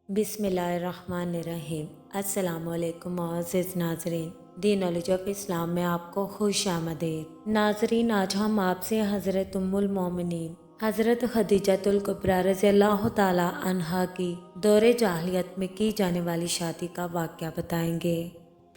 बिस्मिल्लाहिर्रहमानिर्रहीम। अस्सलाम वालेकुम मुअज़्ज़िज़ नाज़रीन, दी नॉलेज ऑफ इस्लाम में आपको खुश आमदीद। नाज़रीन, आज हम आपसे हज़रत उम्मुल मोमिनीन हज़रत खदीजतुल कुबरा रज़ियल्लाहु ताला अन्हा की दौरे जाहिलियत में की जाने वाली शादी का वाक़या बताएंगे।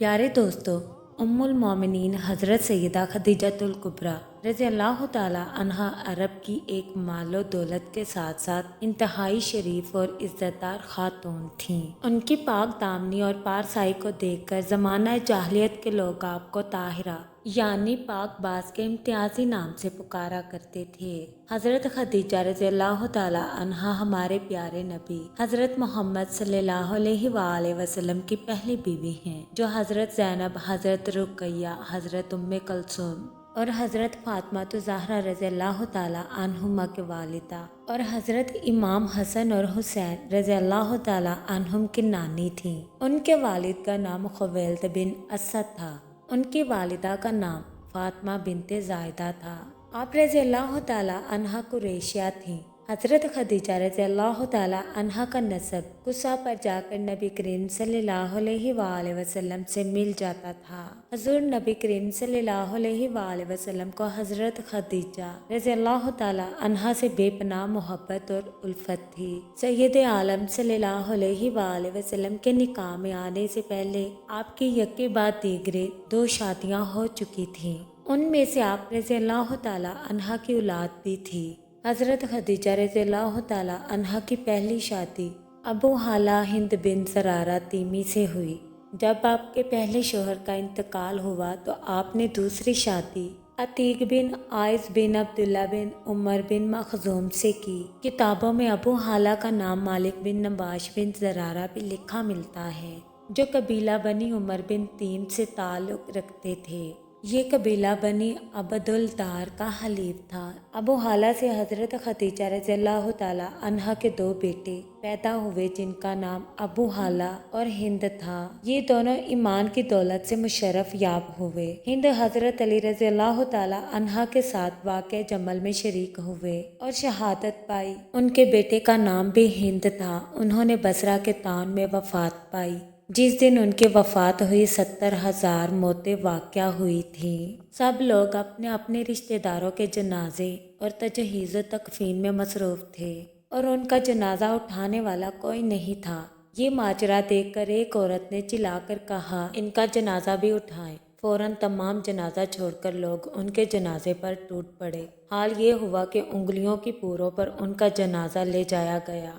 प्यारे दोस्तों, उम्मुल मोमिनीन हज़रत सैयदा खदीजतुल कुबरा रज़ियल्लाहु ताला अन्हा अरब की एक मालो दौलत के साथ साथ इंतहाई शरीफ और इज़्ज़तदार खातून थीं। उनकी पाक दामनी और पारसाई को देखकर ज़माना जाहिलियत के लोग आपको ताहिरा यानी पाक बाज के इम्तियाजी नाम से पुकारा करते थे। हज़रत खदीजा रज़ियल्लाहु ताला अन्हा हमारे प्यारे नबी हज़रत मोहम्मद सल्लल्लाहु अलैहि वसल्लम की पहली बीवी हैं, जो हज़रत ज़ैनब, हज़रत रुक़ैया, हज़रत उम्मे कलसूम और हज़रत फातिमा ज़हरा रज़ियल्लाहु ताला अन्हुमा के वालिदा और हज़रत इमाम हसन और हुसैन रज़ियल्लाहु ताला अन्हुम की नानी थीं। उनके वालिद का नाम खुवैलिद बिन असद था। उनकी वालिदा का नाम फातिमा बिनते ज़ायदा था। आप रज़ियल्लाहु ताला अन्हा कुरैशिया थीं। हज़रत खदीजा रज़ियल्लाहु ताला अन्हा का नसब कुसा पर जाकर नबी करीम सल्लल्लाहु अलैहि वसल्लम से मिल जाता था। हज़ूर नबी करीम सल्लल्लाहु अलैहि वसल्लम को हज़रत खदीजा रज़ियल्लाहु ताला अन्हा से बेपनाह मोहब्बत और उल्फत थी। सैयद आलम सल्लल्लाहु अलैहि वसल्लम के निकाह में आने से पहले आपकी यके बाद दीगरे 2 शादियाँ हो चुकी थीं। उनमें से आप रज़ियल्लाहु ताला अन्हा की औलाद भी थी। हज़रत खदीजा रज़ियल्लाहु ताला अन्हा की पहली शादी अबू हाला हिंद बिन सरारा तीमी से हुई। जब आपके पहले शोहर का इंतकाल हुआ तो आपने दूसरी शादी अतीक बिन आयस बिन अब्दुल्ला बिन उमर बिन मखजूम से की। किताबों में अबू हाला का नाम मालिक बिन नबाश बिन जरारा भी लिखा मिलता है, जो कबीला बनी उमर बिन तीम से ताल्लुक़ रखते थे। ये कबीला बनी अब्दुल दार का हलीफ था। अबू हाला से हज़रत खदीजा रज़ियल्लाहु ताला अन्हा के 2 बेटे पैदा हुए, जिनका नाम अबू हाला और हिंद था। ये दोनों ईमान की दौलत से मुशर्रफ याब हुए। हिंद हज़रत अली रज़ियल्लाहु ताला अन्हा के साथ वाक़े जमल में शरीक हुए और शहादत पाई। उनके बेटे का नाम भी हिंद था। उन्होंने बसरा के तान में वफ़ात पाई। जिस दिन उनकी वफ़ात हुई 70,000 मौतें वाक़या हुई थी। सब लोग अपने अपने रिश्तेदारों के जनाजे और तजहीज़ व तकफ़ीन में मसरूफ़ थे और उनका जनाजा उठाने वाला कोई नहीं था। ये माजरा देखकर एक औरत ने चिल्लाकर कहा, इनका जनाजा भी उठाएं। फ़ौरन तमाम जनाजा छोड़कर लोग उनके जनाजे पर टूट पड़े। हाल ये हुआ कि उंगलियों की पूरों पर उनका जनाजा ले जाया गया।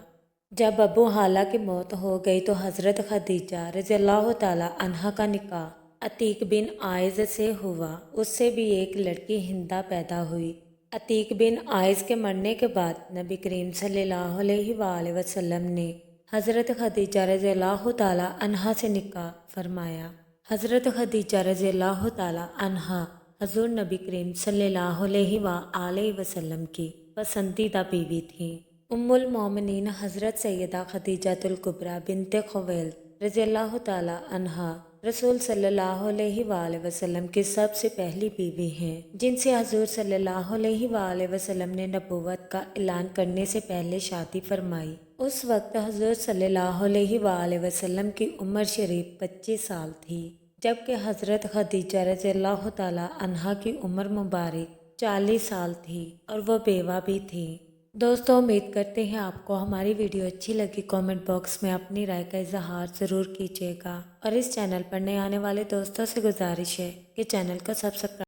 जब अबू हाला की मौत हो गई तो हज़रत खदीजा रज़ियल्लाहु ताला अन्हा का निकाह अतीक बिन आयज़ से हुआ। उससे भी एक लड़की हिंदा पैदा हुई। अतीक बिन आयज़ के मरने के बाद नबी करीम सल्लल्लाहु अलैहि वसल्लम ने हज़रत खदीजा रज़ियल्लाहु ताला अन्हा से निकाह फरमाया। हज़रत खदीजा रज़ियल्लाहु ताला अन्हा हज़ूर नबी करीम सल्लल्लाहु अलैहि वसल्लम की पसंदीदा बीवी थीं। उम्मुल मोमिनीन हज़रत सैयदा खदीजतुल कुबरा बिनते खुवैलिद रज़ियल्लाहु ताला अन्हा रसूल सल्लल्लाहु अलैहि वसल्लम की सबसे पहली बीवी हैं, जिनसे हज़ूर सल्लल्लाहु अलैहि वसल्लम ने नबूवत का ऐलान करने से पहले शादी फरमाई। उस वक्त हज़ूर सल्लल्लाहु अलैहि वसल्लम की उम्र शरीफ 25 साल थी, जबकि हज़रत खदीजा रज़ियल्लाहु ताला अन्हा की उम्र मुबारक 40 साल थी और वो बेवा भी थी। दोस्तों, उम्मीद करते हैं आपको हमारी वीडियो अच्छी लगी। कमेंट बॉक्स में अपनी राय का इजहार ज़रूर कीजिएगा और इस चैनल पर नए आने वाले दोस्तों से गुजारिश है कि चैनल को सब्सक्राइब